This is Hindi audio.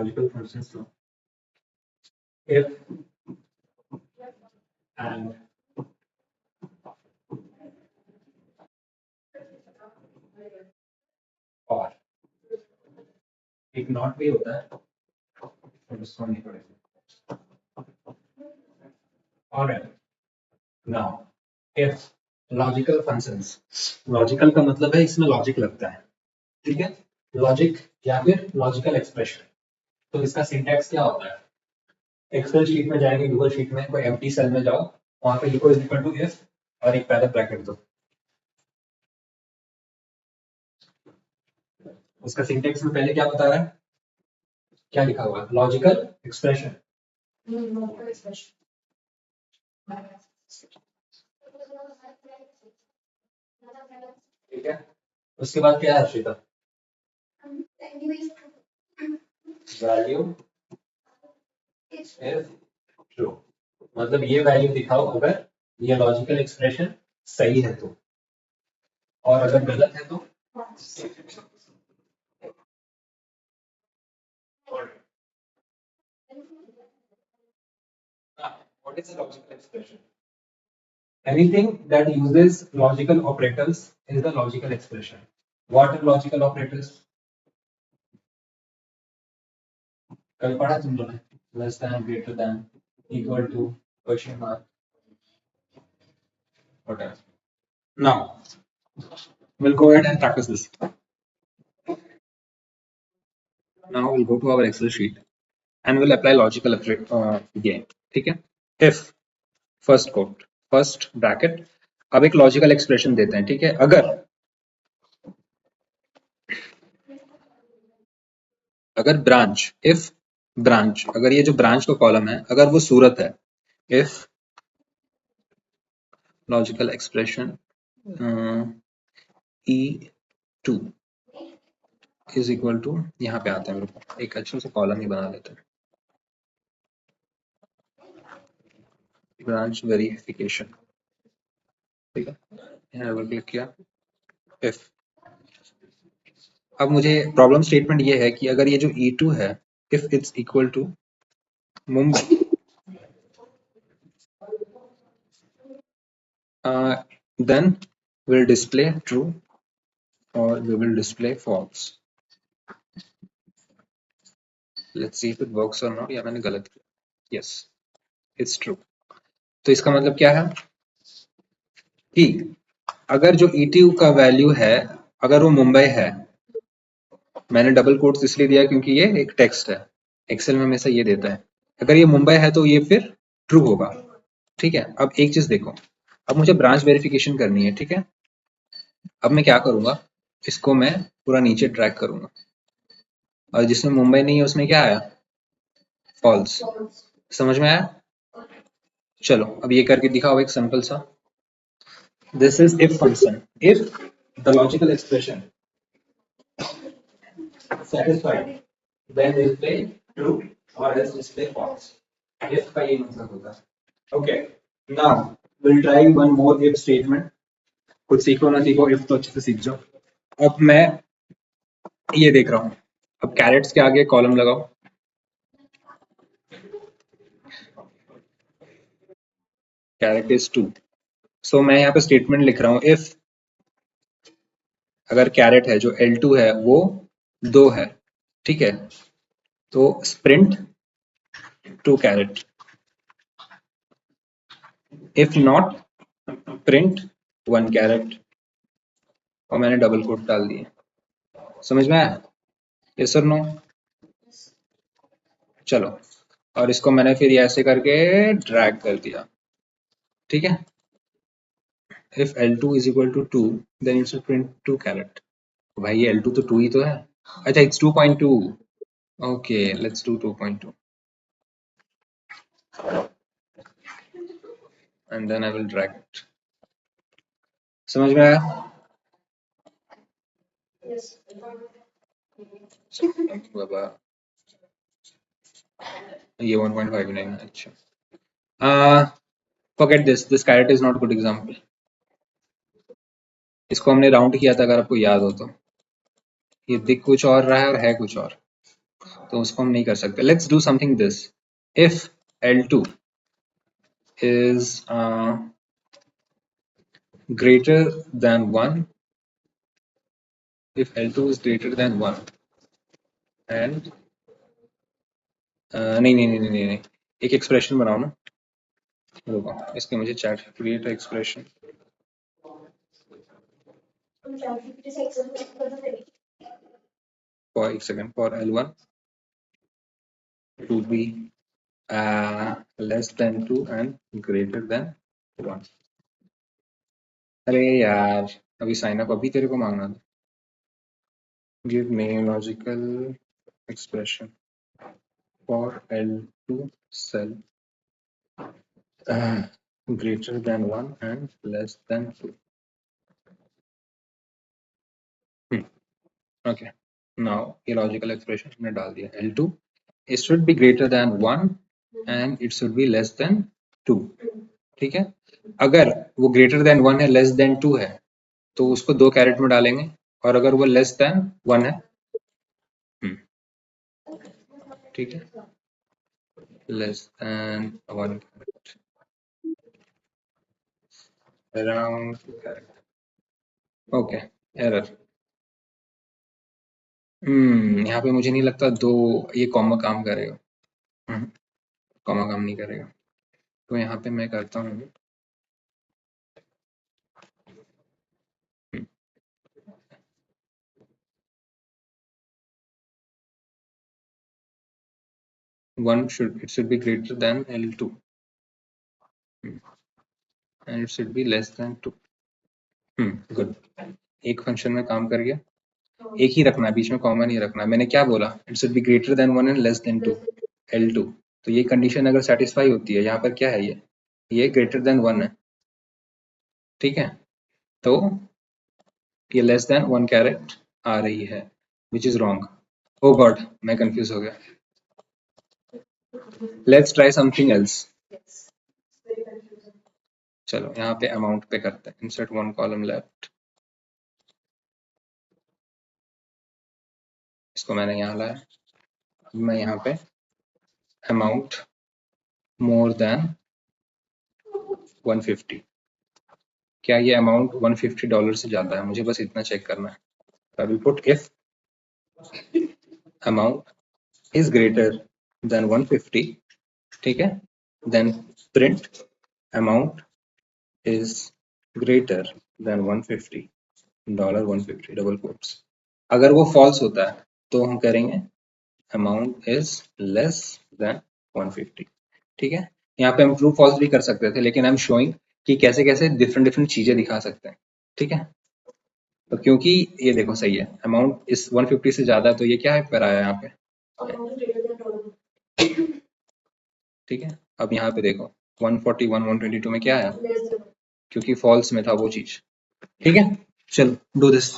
logical functions now. If and or एक नॉट भी होता है तो उसको नहीं पड़ेगा. Alright. Now, if logical functions, logical का मतलब है इसमें लॉजिक लगता है, ठीक है, लॉजिक या फिर लॉजिकल एक्सप्रेशन. तो इसका सिंटैक्स क्या होता है? एक्सेल शीट में जाएंगे, गूगल शीट में कोई एम्प्टी सेल में जाओ, वहां पे लिखो इज इक्वल टू इफ और एक पैरा ब्रैकेट दो. उसका सिंटैक्स में पहले क्या बता रहा है, क्या लिखा हुआ है? Logical expression. ठीक है, उसके बाद क्या है हर्षिता? Value is true. मतलब ये वैल्यू दिखाओ अगर ये लॉजिकल एक्सप्रेशन सही है तो, और अगर गलत है तो what is a logical expression? Anything that uses logical operators is the logical expression. What are logical operators? कल पढ़ा तुम लोगों ने? Less than, greater than, equal to, question mark, whatever. Now, we'll go ahead and practice this. Now we'll go to our Excel sheet and we'll apply logical again. ठीक है? If first quote, first bracket. अब एक लॉजिकल एक्सप्रेशन देते हैं, ठीक है. अगर ब्रांच, इफ ब्रांच, अगर ये जो ब्रांच का कॉलम है अगर वो सूरत है, if logical expression E2 is equal to, यहाँ पे आते हैं, एक अच्छा सा कॉलम ही बना लेते हैं, ब्रांच वेरिफिकेशन. ठीक है, यहाँ डबल क्लिक किया. इफ, अब मुझे प्रॉब्लम स्टेटमेंट ये है कि अगर ये जो E2 है, if it's equal to Mumbai, then we'll display true or we will display false. Let's see if it works or not. या मैंने गलत किया. Yes, it's true. तो इसका मतलब क्या है कि अगर जो E2 का वैल्यू है अगर वो मुंबई है, मैंने डबल कोट्स इसलिए दिया क्योंकि ये एक टेक्स्ट है, एक्सेल में हमेशा ये देता है, अगर ये मुंबई है तो ये फिर ट्रू होगा. ठीक है, अब एक चीज देखो, अब मुझे ब्रांच वेरिफिकेशन करनी है, ठीक है. अब मैं क्या करूंगा, इसको मैं पूरा नीचे ड्रैग करूंगा और जिसमें मुंबई नहीं है उसमें क्या आया, फॉल्स. समझ में आया? चलो अब ये करके दिखाओ एक सिंपल सा. This is if function. If the logical expression satisfied, then display true or else display false. If का ये मतलब होता है. Okay, now we'll try one more if statement. कुछ सीखो ना सीखो, if तो अच्छे से सीख जाओ. अब मैं ये देख रहा हूँ, अब कैरेट्स के आगे कॉलम लगाओ. Carat is 2. सो मैं यहाँ पे स्टेटमेंट लिख रहा हूँ, इफ अगर कैरेट है जो L2 है वो 2 है, ठीक है, तो print 2 caret. If not print 1 caret. और मैंने डबल कोट डाल दिए. समझ में आया? यस और नो? चलो, और इसको मैंने फिर ऐसे करके ड्रैग कर दिया. ठीक है, if L2 is equal to 2 then it's print 2 caret. भाई ये L2 तो 2 ही तो है. अच्छा, it's 2.2. Okay, let's do 2.2 and then I will drag it. समझ में आया? बाबा ये 1.59 है. अच्छा, forget this carrot is not good example. इसको हमने राउंड किया था अगर आपको याद हो तो. ये दिख कुछ और रहा है और है कुछ और. तो उसको हम नहीं कर सकते. Let's do something this. If L2 is greater than 1, if L2 is greater than 1 and नहीं, एक एक्सप्रेशन बनाओ ना. रुको, इसके मुझे चैट क्रिएट एक्सप्रेशन. For एक second. For L1 to be less than 2 and greater than 1. अरे यार, अभी साइन अप अभी तेरे को मांगना था. Give me logical expression for L2 cell greater than 1 and less than 2. Okay, now ये logical expression हमने डाल दिया. L2 it should be greater than 1 and it should be less than 2. ठीक है. अगर वो greater than 1 है, less than 2 है, तो उसको 2 कैरेट में डालेंगे. और अगर वो less than 1 है, ठीक है, less than 1 caret, around 2 caret. Okay, error. यहाँ पे मुझे नहीं लगता ये कॉमा काम करेगा. कॉमा काम नहीं करेगा. तो यहाँ पे मैं करता हूँ 1 should be greater than L2 and it should be less than 2. Good. एक फंक्शन में काम कर गया. एक ही रखना है, बीच में कॉमा नहीं रखना. मैंने क्या बोला? It should be greater than 1 and less than 2, L2. तो ये कंडीशन अगर सेटिस्फाई होती है, यहाँ पर क्या है, ये ग्रेटर देन 1 है. ठीक है, तो ये लेस देन 1 कैरेट आ रही है, which is wrong. Oh god, मैं कंफ्यूज हो गया. Let's try something else. चलो यहाँ पे अमाउंट पे करते हैं. Insert 1 column left. इसको मैंने यहाँ लाया. मैं यहाँ पे अमाउंट मोर देन 150. क्या ये अमाउंट $150 से ज्यादा है? मुझे बस इतना चेक करना है. I will put if amount is greater than 150, ठीक है, then print amount is greater than 150, $150 double quotes. अगर वो false होता है तो हम करेंगे amount is less than 150. ठीक है. यहाँ पे हम ट्रू फॉल्स भी कर सकते थे, लेकिन आई एम शोइंग कि कैसे कैसे डिफरेंट चीजें दिखा सकते हैं. ठीक है. तो क्योंकि ये देखो सही है, अमाउंट इस 150 से ज्यादा है, तो ये क्या है पर आया यहाँ पे. ठीक है. अब यहाँ पे देखो 141 122 में क्या आया, क्योंकि फॉल्स में था वो चीज. ठीक है. चलो डू दिस.